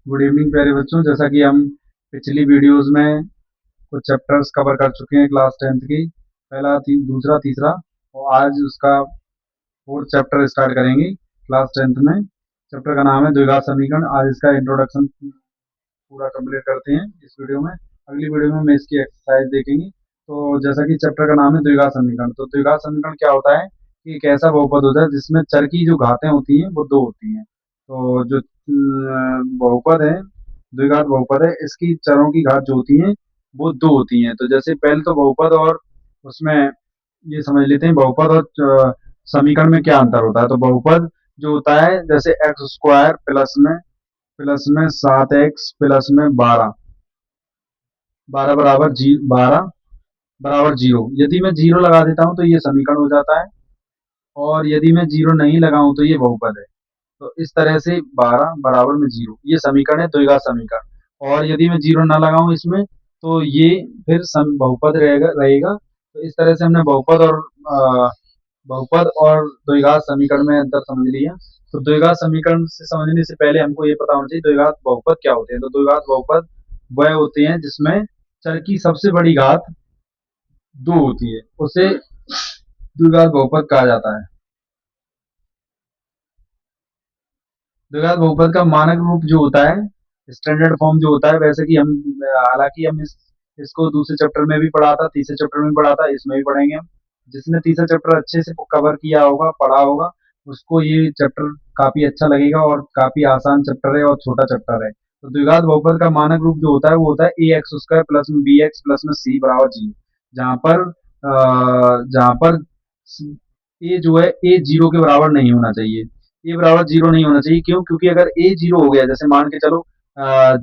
Good evening प्यारे बच्चों। जैसा कि हम पिछली वीडियोस में कुछ चैप्टर्स कवर कर चुके हैं क्लास 10th की, पहला दूसरा तीसरा, और आज उसका फोर्थ चैप्टर स्टार्ट करेंगे क्लास 10th में। चैप्टर का नाम है द्विघात समीकरण। आज इसका इंट्रोडक्शन पूरा कंप्लीट करते हैं इस वीडियो में। अगली वीडियो में हम इसकी एक्सरसाइज देखेंगे। तो जैसा कि चैप्टर का नाम है द्विघात समीकरण, तो द्विघात समीकरण क्या होता है कि एक ऐसा बहुपद होता है जिसमें चर की जो घातें होती हैं वो दो होती हैं। तो जो बहुपद है, द्विघात बहुपद है, इसकी चरों की घात जो होती है वो दो होती हैं। तो जैसे पहले तो बहुपद और उसमें ये समझ लेते हैं बहुपद और समीकरण में क्या अंतर होता है। तो बहुपद जो होता है जैसे एक्स स्क्वायर प्लस में 7x प्लस में 12 12 बराबर 0। यदि मैं जीरो लगा देता हूं तो ये समीकरण हो जाता है, और यदि मैं जीरो नहीं लगाऊं तो ये बहुपद है। तो इस तरह से 12 बराबर में जीरो, ये समीकरण है द्विघात समीकरण। और यदि मैं जीरो ना लगाऊं इसमें तो ये फिर बहुपद रहेगा। तो इस तरह से हमने बहुपद और द्विघात समीकरण में अंतर समझ लिया। तो द्विघात समीकरण से समझने से पहले हमको ये पता होना चाहिए द्विघात बहुपद क्या होते हैं। तो द्विघात बहुपद वह होते हैं जिसमें चर की सबसे बड़ी घात दो होती है, उसे द्विघात बहुपद कहा जाता है। द्विघात बहुपद का मानक रूप जो होता है, स्टैंडर्ड फॉर्म जो होता है, वैसे कि हम हालांकि हम इसको दूसरे चैप्टर में भी पढ़ा था, तीसरे चैप्टर में भी पढ़ा था, इसमें भी पढ़ेंगे हम। जिसने तीसरा चैप्टर अच्छे से कवर किया होगा, पढ़ा होगा, उसको ये चैप्टर काफी अच्छा लगेगा, और काफी आसान चैप्टर है और छोटा चैप्टर है। तो द्विघात बहुपद का मानक रूप जो होता है वो होता है ए एक्स स्क्वायर प्लस में बी एक्स प्लस में सी बराबर जीरो। जहाँ पर ए जो है ए जीरो के बराबर नहीं होना चाहिए। ए बराबर जीरो नहीं होना चाहिए, क्यों? क्योंकि अगर ए जीरो हो गया, जैसे मान के चलो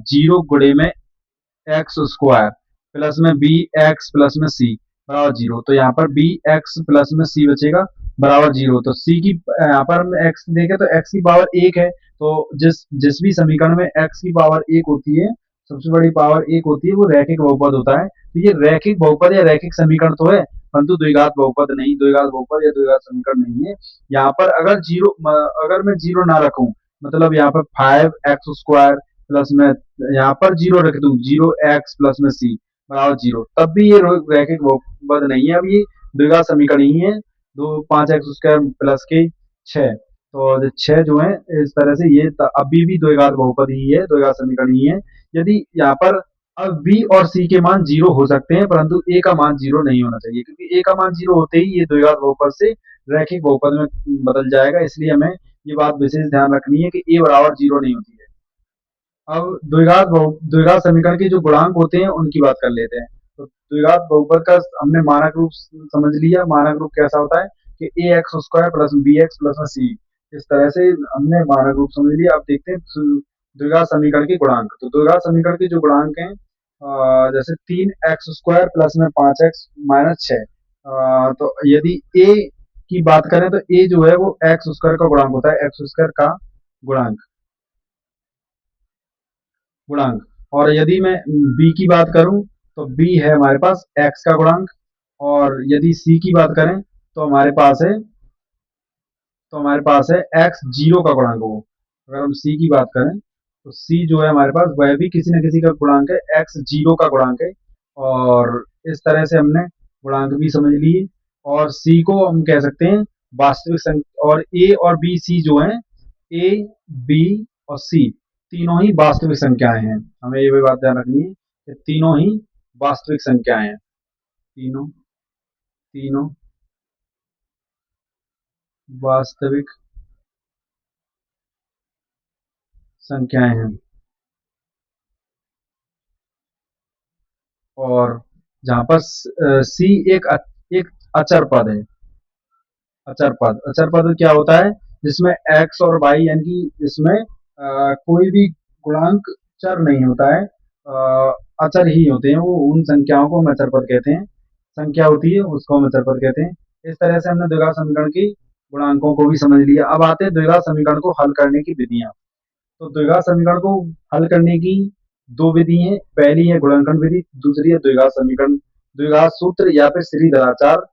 जीरो गुणे में एक्स स्क्वायर प्लस में बी एक्स प्लस में सी बराबर जीरो, तो यहाँ पर बी एक्स प्लस में सी बचेगा बराबर जीरो। तो सी की यहाँ पर हम एक्स देखें तो एक्स की पावर एक है। तो जिस जिस भी समीकरण में एक्स की पावर एक होती है, सबसे बड़ी पावर एक होती है, वो रैखिक बहुपद होता है। तो ये रैखिक बहुपद या रैखिक समीकरण तो है, परंतु द्विघात बहुपद नहीं, द्विघात बहुपद या द्विघात समीकरण नहीं है। यहाँ पर अगर मैं जीरो ना रखूं, मतलब यहाँ पर 5x² प्लस में यहाँ पर जीरो रख दूं, 0x प्लस में सी बराबर जीरो, तब भी ये रैखिक बहुपद नहीं है। अब ये द्विघात समीकरण ही है। दो 5x² प्लस के 6, तो 6 जो है इस तरह से ये अभी भी द्विघात बहुपद ही है, द्विघात समीकरण ही है। यदि यहाँ पर अब बी और सी के मान जीरो हो सकते हैं, परंतु ए का मान जीरो नहीं होना चाहिए, क्योंकि ए का मान जीरो होते ही ये द्विघात बहुपद से रैखिक बहुपद में बदल जाएगा। इसलिए हमें ये बात विशेष ध्यान रखनी है कि ए बराबर जीरो नहीं होती है। अब द्विघात समीकरण के जो गुणांक होते हैं उनकी बात कर लेते हैं। तो द्विघात बहुपद का हमने मानक रूप समझ लिया। मानक रूप कैसा होता है कि A X square plus B X plus में सी, इस तरह से हमने मानक रूप समझ लिया। अब देखते हैं द्विघात समीकरण के गुणांक। तो द्विघात समीकरण के जो गुणांक हैं, जैसे 3x² प्लस में 5x माइनस 6, तो यदि ए की बात करें तो ए जो है वो एक्स स्क्वायर का गुणांक होता है, एक्स स्क्वायर का गुणांक गुणांक और यदि मैं b की बात करूं तो b है हमारे पास x का गुणांक। और यदि c की बात करें तो हमारे पास है x जीरो का गुणांक हो। अगर हम c की बात करें तो c जो है हमारे पास वह भी किसी न किसी का गुणांक है, x जीरो का गुणांक है। और इस तरह से हमने गुणांक भी समझ लिए। और c को हम कह सकते हैं वास्तविक संख्या, और a और b c जो है, a b और c तीनों ही वास्तविक संख्याएं हैं। हमें ये भी बात ध्यान रखनी है कि तीनों ही वास्तविक संख्याएं हैं। तीनों तीनों वास्तविक संख्याएं हैं। और जहां पर सी एक अचर पद है। अचर पद क्या होता है? जिसमें एक्स और वाई यानी कि जिसमें कोई भी गुणांक चर नहीं होता है, अचर ही होते हैं। वो उन संख्याओं को हम अचर पद कहते हैं। संख्या होती है उसको हम अचर पद कहते हैं। इस तरह से हमने द्विघात समीकरण की गुणांकों को भी समझ लिया। अब आते हैं द्विघात समीकरण को हल करने की विधियां। तो द्विघात समीकरण को हल करने की दो विधि हैं। पहली है गुणनखंड विधि, दूसरी है द्विघात समीकरण, द्विघात सूत्र या फिर श्रीधराचार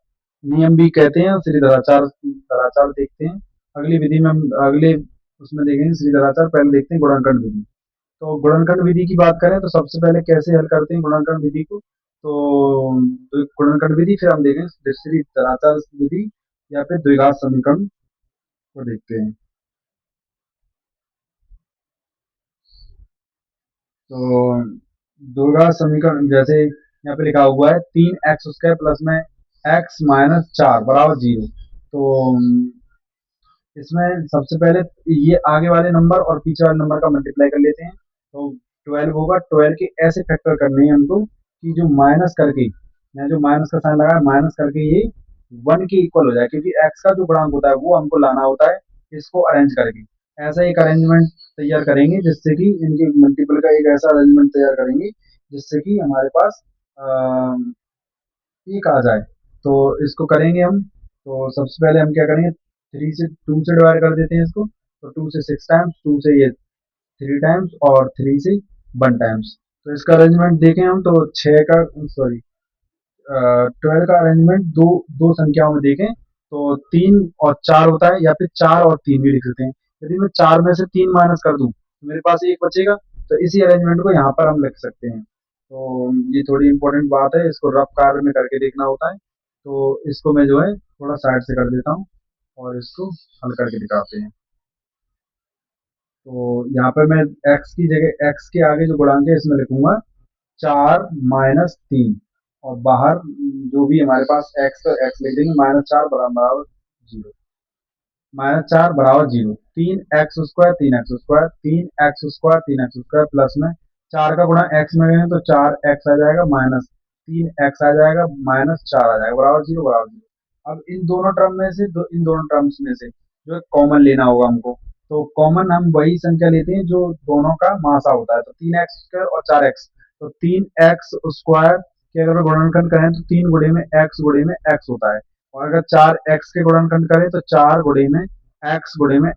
नियम भी कहते हैं। श्रीधराचार धराचार देखते हैं अगली विधि में, हम अगले उसमें देखेंगे श्रीधराचार। पहले देखते हैं गुणनखंड विधि। तो गुणनखंड विधि की बात करें तो सबसे पहले कैसे हल करते हैं गुणनखंड विधि को, तो गुणनखंड विधि फिर हम देखें श्री चराचार विधि या फिर द्विघात समीकरण को देखते हैं। तो द्विघात समीकरण जैसे यहाँ पे लिखा हुआ है 3x² प्लस में x माइनस 4 बराबर 0। तो इसमें सबसे पहले ये आगे वाले नंबर और पीछे वाले नंबर का मल्टीप्लाई कर लेते हैं। तो 12 होगा, 12 के ऐसे फैक्टर करने हैं हमको कि जो माइनस करके, यहाँ जो माइनस का साइन लगा है माइनस करके ये 1 के इक्वल हो जाए, क्योंकि x का जो गुणांक होता है वो हमको लाना होता है इसको अरेंज करके। ऐसा एक अरेंजमेंट तैयार करेंगे जिससे कि इनके मल्टीपल का एक ऐसा अरेंजमेंट तैयार करेंगे जिससे कि हमारे पास एक आ जाए। तो इसको करेंगे हम। तो सबसे पहले हम क्या करेंगे, 2 से डिवाइड कर देते हैं इसको। तो 2 से 6 टाइम्स, 2 से ये 3 टाइम्स और 3 से 1 टाइम्स। तो इसका अरेंजमेंट देखें हम तो 6 का सॉरी 12 का अरेंजमेंट दो दो संख्याओं में देखें तो 3 और 4 होता है, या फिर 4 और 3 भी लिख देते हैं। यदि मैं 4 में से 3 माइनस कर दूं तो मेरे पास एक बचेगा। तो इसी अरेंजमेंट को यहाँ पर हम लिख सकते हैं। तो ये थोड़ी इंपॉर्टेंट बात है, इसको रफ कार्य में करके देखना होता है। तो इसको मैं जो है थोड़ा साइड से कर देता हूँ और इसको हल करके दिखाते हैं। तो यहाँ पर मैं x की जगह, x के आगे जो गुणांक है इसमें लिखूंगा 4 - 3, और बाहर जो भी हमारे पास x, तो x लिख देंगे -4 बराबर 0। -4 बराबर 0। 3x², 3x², 3x², 3x² plus में 4 का गुणा x में करें तो 4x आ जाएगा, माइनस 3x आ जाएगा, -4 आ जाएगा बराबर 0 बराबर 0। अब इन दोनों टर्म में से इन दोनों टर्म्स में से जो कॉमन लेना होगा हमको। तो कॉमन हम वही संख्या लेते हैं जो दोनों का मासा होता है। तो 3x² और 4x, तो 3x² के अगर गुणनखंड करें तो 3 गुणे में x गुणे में x होता है। और अगर 4x के गुणनखंड करें तो 4 गुणे में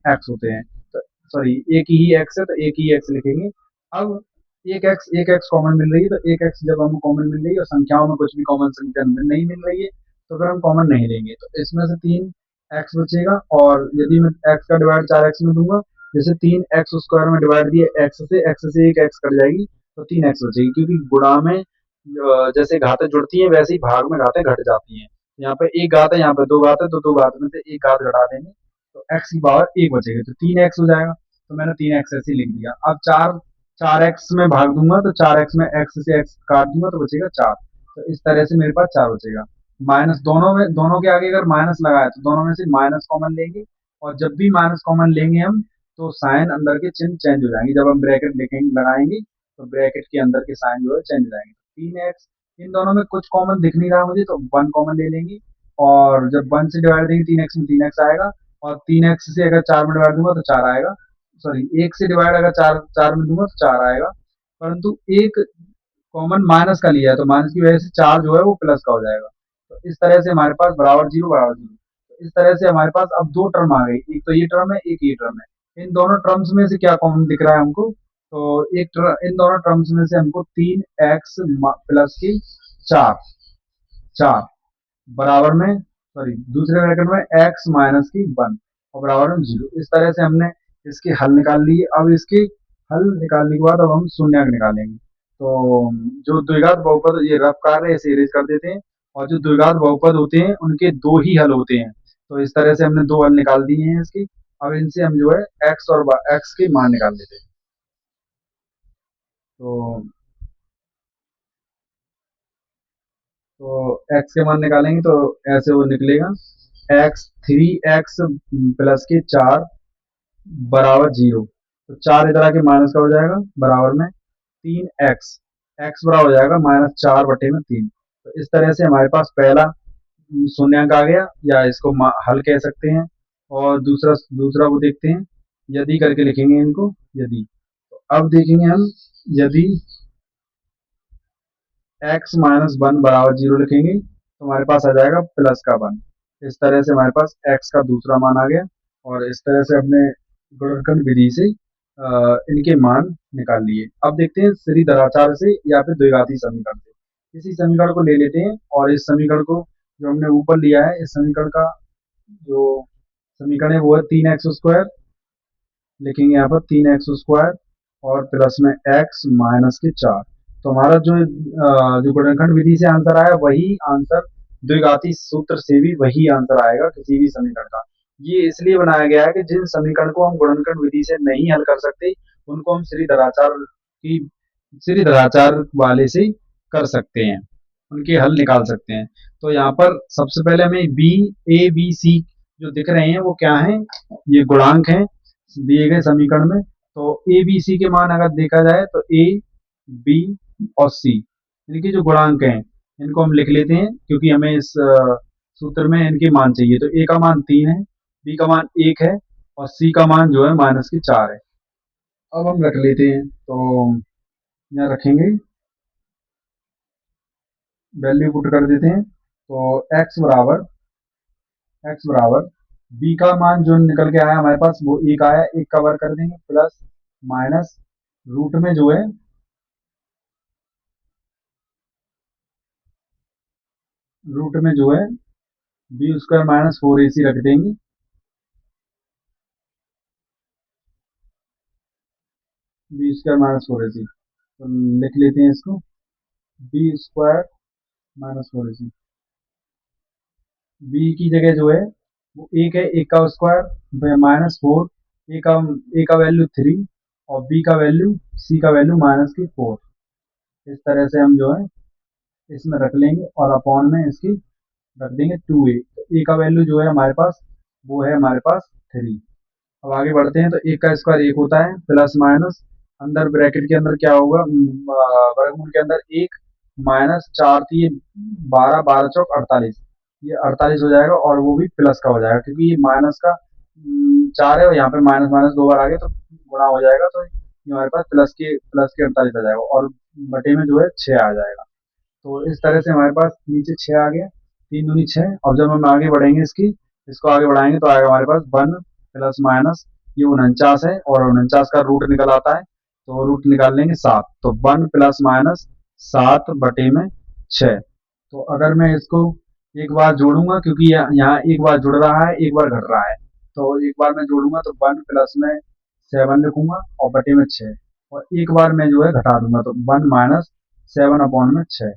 x होते हैं। तो सॉरी, एक ही x है तो एक ही x लिखेंगे। अब एक x कॉमन मिल रही है, तो एक x जब हमें कॉमन मिल रही है और संख्याओं में कुछ भी कॉमन संख्या नहीं मिल रही है तो फिर हम कॉमन नहीं लेंगे। तो इसमें से 3x बचेगा, और यदि मैं x का डिवाइड 4x में दूंगा, जैसे 3x² में डिवाइड दिए x से एक x कट जाएगी तो 3x बचेगी, क्योंकि गुणा में जैसे घातें जुड़ती हैं वैसे ही भाग में घातें घट जाती हैं। यहाँ पे एक घात है, यहाँ पे दो घात है, तो दो घात में से एक घात घटा देंगे तो x की पावर 1 बचेगी, तो 3x हो जाएगा। तो मैंने 3x ऐसे ही लिख दिया। अब 4x में भाग दूंगा तो 4x में x से x काट दूंगा तो बचेगा 4। तो इस तरह से मेरे पास 4 बचेगा। माइनस दोनों के आगे अगर माइनस लगा है तो दोनों में से माइनस कॉमन लेंगे, और जब भी माइनस कॉमन लेंगे हम तो साइन अंदर के चिन्ह चेंज हो जाएंगे। जब हम ब्रैकेट लिखेंगे लगाएंगे तो ब्रैकेट के अंदर के साइन जो है चेंज हो जाएंगे। 3x, इन दोनों में कुछ कॉमन दिख नहीं रहा मुझे तो 1 कॉमन ले लेंगे, और जब 1 से डिवाइड देंगे 3x में 3x आएगा, और 3x से अगर 4 में डिवाइड दूंगा तो 4 आएगा। सॉरी, 1 से डिवाइड अगर 4 में दूंगा तो 4 आएगा, परंतु एक कॉमन माइनस का लिया है तो माइनस की वजह से 4 जो है वो प्लस का हो जाएगा। तो इस तरह से हमारे पास बराबर 0 बराबर 0। तो इस तरह से हमारे पास अब दो टर्म आ गई, एक तो ये टर्म है, एक ये टर्म है। इन दोनों टर्म्स में से क्या कॉमन दिख रहा है हमको, तो इन दोनों टर्म्स में से हमको 3x प्लस की 4 4 बराबर में सॉरी दूसरे ब्रैकेट में x माइनस की 1 और बराबर में 0। इस तरह से हमने इसके हल निकाल लिए। अब इसके हल निकालने के बाद अब हम शून्यक निकालेंगे। तो जो द्विघात बहुपद, ये रफ कार्य ऐसे इरेज कर देते हैं, और जो द्विघात बहुपद होते हैं उनके दो ही हल होते हैं। तो इस तरह से हमने दो हल निकाल दिए हैं इसकी। अब इनसे हम जो है x और x के मान निकाल लेते हैं। तो तो x के मान निकालेंगे तो ऐसे वो निकलेगा, x 3x प्लस के 4 बराबर 0। तो 4 इधर आके माइनस का हो जाएगा बराबर में 3x, x बराबर हो जाएगा -4/3। तो इस तरह से हमारे पास पहला शून्यंक आ गया, या इसको हल कह सकते हैं। और दूसरा दूसरा वो देखते हैं, यदि करके लिखेंगे इनको। यदि, तो अब देखेंगे हम, यदि x माइनस 1 बराबर 0 लिखेंगे तो हमारे पास आ जाएगा प्लस का 1। इस तरह से हमारे पास x का दूसरा मान आ गया, और इस तरह से अपने गुणनखंड विधि से इनके मान निकाल लिए। अब देखते हैं श्रीधराचार्य से या फिर द्विघाती समीकरण से। इसी समीकरण को ले लेते हैं, और इस समीकरण को जो हमने ऊपर लिया है, इस समीकरण का जो समीकरण है वो है 3x² लिखेंगे यहाँ पर 3x²। और प्लस में x माइनस के 4। तो हमारा जो गुणनखंड विधि से आंसर आया वही आंसर द्विघाती सूत्र से भी वही आंसर आएगा किसी भी समीकरण का। ये इसलिए बनाया गया है कि जिन समीकरण को हम गुणनखंड विधि से नहीं हल कर सकते उनको हम श्रीधराचार्य वाले से कर सकते हैं, उनके हल निकाल सकते हैं। तो यहाँ पर सबसे पहले हमें बी, ए, बी, सी जो दिख रहे हैं वो क्या है, ये गुणांक हैं दिए गए समीकरण में। तो ए बी सी के मान अगर देखा जाए तो ए बी और सी इनके जो गुणांक हैं इनको हम लिख लेते हैं क्योंकि हमें इस सूत्र में इनके मान चाहिए। तो ए का मान 3 है, बी का मान 1 है और सी का मान जो है -4 है। अब हम रख लेते हैं, तो यहाँ रखेंगे, वैल्यू पुट कर देते हैं। तो x बराबर बी का मान जो निकल के आया हमारे पास वो 1 आया, 1 का वर्ग कर देंगे प्लस माइनस रूट में जो है बी स्क्वायर -4ac रख देंगे। बी स्क्वायर -4ac तो लिख लेते हैं इसको, बी स्क्वायर -4ac। बी की जगह जो है वो 1 है, 1 का स्क्वायर -4, ए का वैल्यू 3 और बी का वैल्यू सी का वैल्यू -4। इस तरह से हम जो है इसमें रख लेंगे और अपॉन में इसकी रख देंगे 2a। तो ए का वैल्यू जो है हमारे पास वो है हमारे पास 3। अब आगे बढ़ते हैं। तो 1 का स्क्वायर 1 होता है प्लस माइनस अंदर ब्रैकेट के अंदर क्या होगा, वर्गमूल के अंदर 1 -4 थी 12, 12 चौक 48, ये 48 हो जाएगा और वो भी प्लस का हो जाएगा क्योंकि ये माइनस का 4 है और यहाँ पे माइनस माइनस 2 बार आ गया तो गुणा हो जाएगा। तो ये हमारे पास प्लस के 48 आ जाएगा और बटे में जो है 6 आ जाएगा। तो इस तरह से हमारे पास नीचे 6 आ गया, 3 दूनी 6। और जब हम आगे बढ़ेंगे इसको आगे बढ़ाएंगे तो आएगा हमारे पास 1 प्लस माइनस ये 49 है और 49 का रूट निकल आता है तो रूट निकाल लेंगे 7। तो 1 प्लस माइनस 7 बटे में 6। तो अगर मैं इसको एक बार जोड़ूंगा क्योंकि यहाँ एक बार जुड़ रहा है एक बार घट रहा है, तो एक बार मैं जोड़ूंगा तो 1 प्लस में 7 लिखूंगा और बटे में 6 और एक बार मैं जो है घटा दूंगा तो 1 माइनस 7 अपॉन में 6।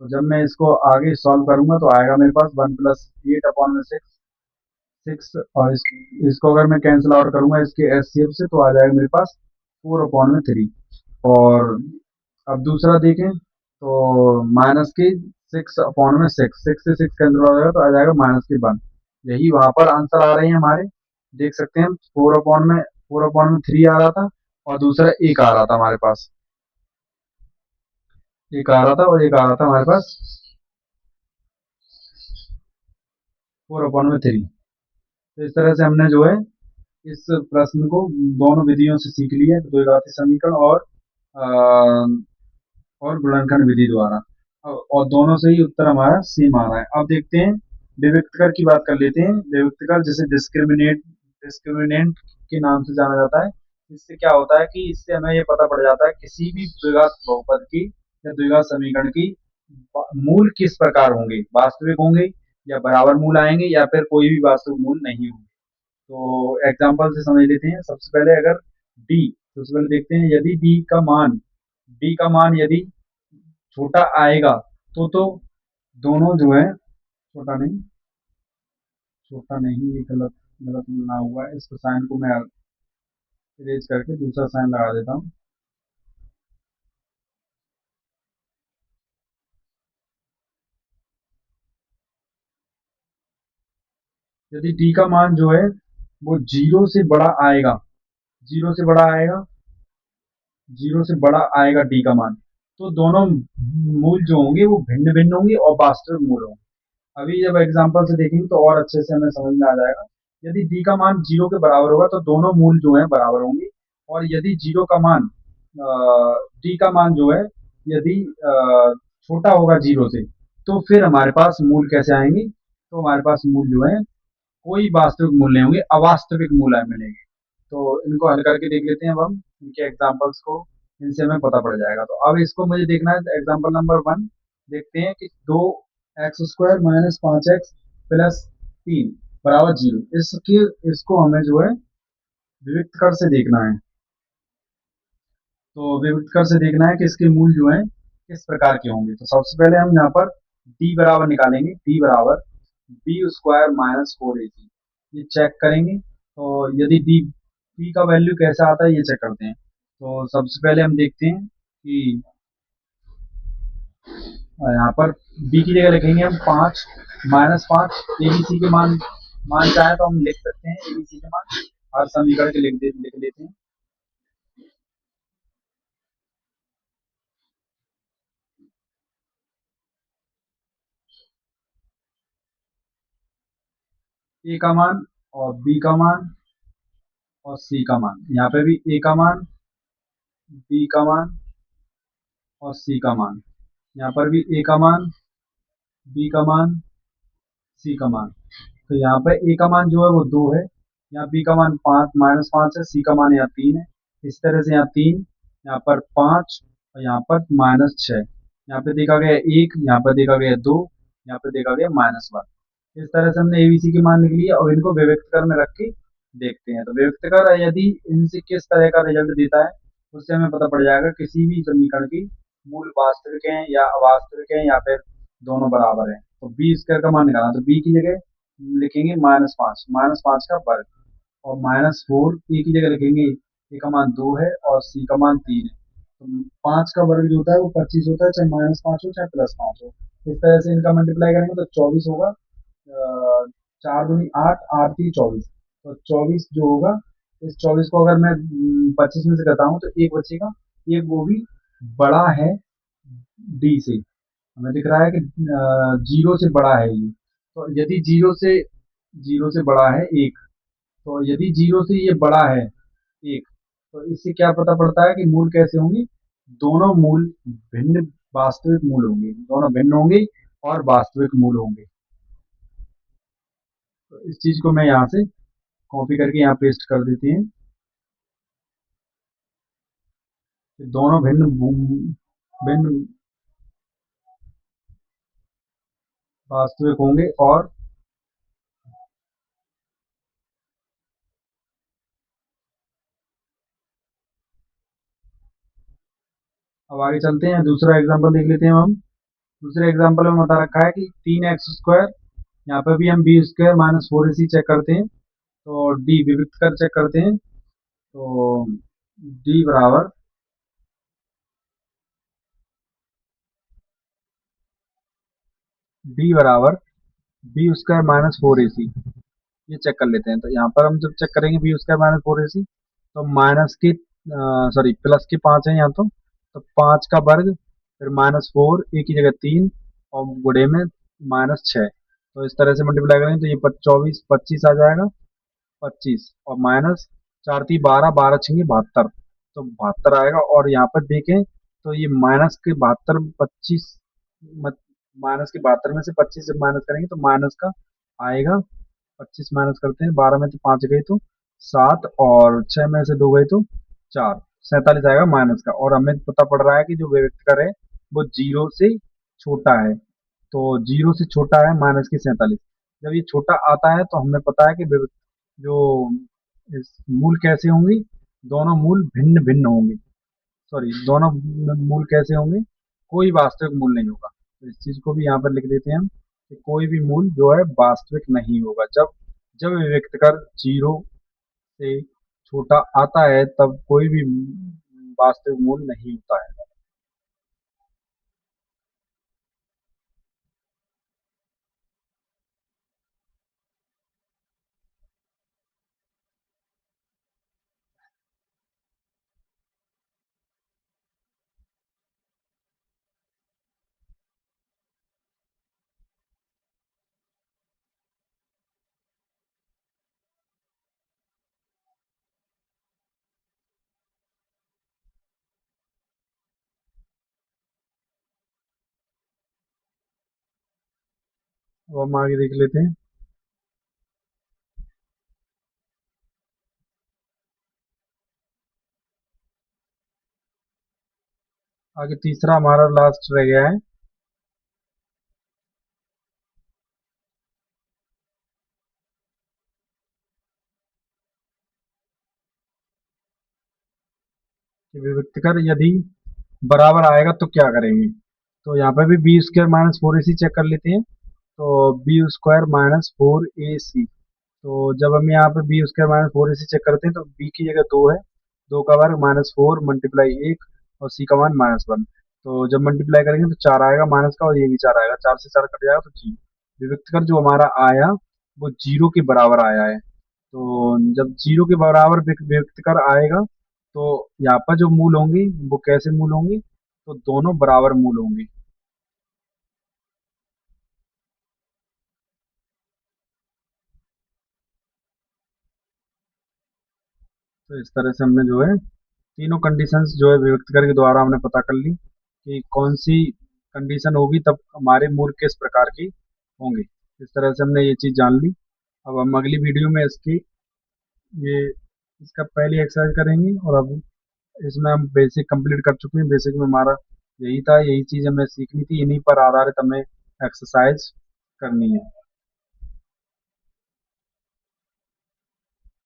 तो जब मैं इसको आगे सॉल्व करूंगा तो आएगा मेरे पास 1 प्लस 8 अपॉन में 6 और इसको अगर मैं कैंसिल आउट करूंगा इसके एचसीएफ से तो आ जाएगा मेरे पास 4 अपॉन में 3। और अब दूसरा देखें तो माइनस के 6 अपॉन में 6 से 6 कैंसिल हो जाएगा तो आ जाएगा -1। यही वहां पर आंसर आ रहे हैं हमारे, देख सकते हैं 4 अपॉन में 3 आ रहा था और दूसरा एक आ रहा था हमारे पास, एक आ रहा था और एक आ रहा था हमारे पास 4/3। तो इस तरह से हमने जो है इस प्रश्न को दोनों विधियों से सीख लिया, द्विघाती समीकरण और गुणनखंड विधि द्वारा। और दोनों से ही उत्तर हमारा सेम आ रहा है। अब देखते हैं विविक्तकर की बात कर लेते हैं। विविक्तकर जिसे डिस्क्रिमिनेंट के नाम से जाना जाता है। इससे क्या होता है कि इससे हमें ये पता पड़ जाता है किसी भी द्विघात बहुपद की या द्विघात समीकरण की मूल किस प्रकार होंगे, वास्तविक होंगे या बराबर मूल आएंगे या फिर कोई भी वास्तविक मूल नहीं होंगे। तो एग्जाम्पल से समझ लेते हैं। सबसे पहले अगर डी, सबसे पहले देखते हैं यदि डी का मान यदि छोटा आएगा तो दोनों जो है छोटा नहीं ये गलत गलत ना हुआ है। इसको साइन को मैं इरेज करके दूसरा साइन लगा देता हूँ। यदि डी का मान जो है वो जीरो से बड़ा आएगा, जीरो से बड़ा आएगा डी का मान, तो दोनों मूल जो होंगे वो भिन्न भिन्न होंगे और वास्तविक मूल होंगे। अभी जब एग्जांपल से देखेंगे तो और अच्छे से हमें समझ में आ जाएगा। यदि डी का मान 0 के बराबर होगा तो दोनों मूल जो है बराबर होंगे और यदि डी का मान जो है यदि छोटा होगा 0 से तो फिर हमारे पास मूल कैसे आएंगे, तो हमारे पास मूल जो है कोई वास्तविक मूल नहीं होंगे, अवास्तविक मूल मिलेंगे। तो इनको हल करके देख लेते हैं अब हम इनके एग्जांपल्स को, इनसे हमें पता पड़ जाएगा। तो अब इसको मुझे देखना है एग्जांपल नंबर 1। देखते हैं कि 2x² - 5x + 3 बराबर 0, इसको हमें जो है विविक्त कर से देखना है। तो विविक्त कर से देखना है कि इसके मूल जो है किस प्रकार के होंगे। तो सबसे पहले हम यहाँ पर d बराबर निकालेंगे, d बराबर बी स्क्वायर माइनस 4ac, ये चेक करेंगे। तो यदि d का वैल्यू कैसा आता है ये चेक करते हैं। तो सबसे पहले हम देखते हैं कि यहाँ पर b की जगह लिखेंगे हम 5 - 5, abc के मान मान चाहे तो हम लिख सकते हैं abc के मान, हर समीकरण के लिख लेते हैं। ए का मान और बी का मान और सी का मान, यहाँ पे भी ए का मान, बी का मान और सी का मान, यहाँ पर भी ए का मान, बी का मान, सी का मान। तो यहाँ पर ए का मान जो है वो 2 है, यहाँ बी का मान 5 - 5 है, सी का मान यहाँ 3 है। इस तरह से यहाँ 3, यहाँ पर 5 और यहाँ पर -6। यहाँ पे देखा गया 1, यहाँ पर देखा गया 2, यहाँ पे देखा गया -1। इस तरह से हमने एबीसी के मान निकल लिए और इनको विविक्त कर में रख के देखते हैं। तो विविक्त कर यदि इनसे किस तरह का रिजल्ट देता है उससे हमें पता पड़ जाएगा किसी भी समीकरण की मूल वास्तविक है या अवास्तविक है या फिर दोनों बराबर है। तो बी स्क्वायर का मान निकालना, तो बी की जगह लिखेंगे -5, -5 का वर्ग, और -4 ए की जगह लिखेंगे, ए का मान 2 है और सी का मान 3 है। तो 5 का वर्ग जो होता है वो 25 होता है, चाहे -5 हो चाहे +5 हो। इस तरह से इनका मल्टीप्लाई करेंगे तो 24 होगा। 4 दूनी 8, 8 3 24। तो 24 जो होगा, इस 24 को अगर मैं 25 में से घटाऊं तो एक बचेगा, एक वो भी बड़ा है डी से। हमें दिख रहा है कि जीरो से बड़ा है ये। तो यदि जीरो से बड़ा है एक, तो यदि जीरो से ये बड़ा है एक, तो इससे क्या पता पड़ता है कि मूल कैसे होंगे, दोनों मूल भिन्न वास्तविक मूल होंगे, दोनों भिन्न होंगे और वास्तविक मूल होंगे। तो इस चीज को मैं यहाँ से कॉपी करके यहाँ पेस्ट कर देते हैं कि दोनों भिन्न भिन्न वास्तविक होंगे। और अब आगे चलते हैं, दूसरा एग्जांपल देख लेते हैं हम। दूसरे एग्जांपल में बता रखा है कि 3x², यहाँ पर भी हम b² - 4ac चेक करते हैं। तो डी विविक्त कर चेक करते हैं। तो डी बराबर डी बराबर b² - 4ac, ये चेक कर लेते हैं। तो यहाँ पर हम जब चेक करेंगे b² - 4ac, तो माइनस के सॉरी प्लस के 5 है यहाँ। तो 5 का वर्ग, फिर -4, ए की जगह 3 और गुणे में -6। तो इस तरह से मल्टीप्लाई करेंगे तो ये 24 25 आ जाएगा, 25 और माइनस 4 × 3 = 12, 12×6 = 72। तो 72 आएगा। और यहाँ पर देखें तो ये माइनस के 72 25 माइनस के 72 में से 25 जब माइनस करेंगे तो माइनस का आएगा। 25 माइनस करते हैं, 12 में से 5 गए तो 7 और 6 में से 2 गए तो 4, 47 आएगा माइनस का। और हमें पता पड़ रहा है कि जो वेक्टर है वो जीरो से छोटा है। तो जीरो से छोटा है -47। जब ये छोटा आता है तो हमें पता है कि जो इस मूल कैसे होंगे, दोनों मूल भिन्न भिन्न होंगे। सॉरी, दोनों मूल कैसे होंगे, कोई वास्तविक मूल नहीं होगा। तो इस चीज को भी यहाँ पर लिख देते हैं हम कि कोई भी मूल जो है वास्तविक नहीं होगा। जब जब व्यक्त कर जीरो से छोटा आता है तब कोई भी वास्तविक मूल नहीं होता है। अब हम आगे देख लेते हैं। आगे तीसरा हमारा लास्ट रह गया है कि विभक्त कर यदि बराबर आएगा तो क्या करेंगे। तो यहाँ पे भी बी स्क्वायर माइनस फोर ए सी चेक कर लेते हैं। तो बी स्क्वायर माइनस फोर ए सी, तो जब हम यहाँ पे बी स्क्वायर माइनस फोर ए सी चेक करते हैं तो बी की जगह दो है, दो का वर्ग माइनस फोर मल्टीप्लाई एक, और सी का मान माइनस वन। तो जब मल्टीप्लाई करेंगे तो चार आएगा माइनस का, और ये भी चार आएगा, चार से चार कट जाएगा तो जीरो। विभक्त कर जो हमारा आया वो जीरो के बराबर आया है। तो जब जीरो के बराबर विभक्त कर आएगा तो यहाँ पर जो मूल होंगे वो कैसे मूल होंगे, तो दोनों बराबर मूल होंगे। तो इस तरह से हमने जो है तीनों कंडीशंस जो है विभक्त कर के द्वारा हमने पता कर ली कि कौन सी कंडीशन होगी तब हमारे मूल किस प्रकार के होंगे। इस तरह से हमने ये चीज जान ली। अब हम अगली वीडियो में इसकी ये इसका पहली एक्सरसाइज करेंगे, और अब इसमें हम बेसिक कंप्लीट कर चुके हैं। बेसिक में हमारा यही था, यही चीज हमें सीखनी थी, इन्हीं पर आधारित हमें एक्सरसाइज करनी है।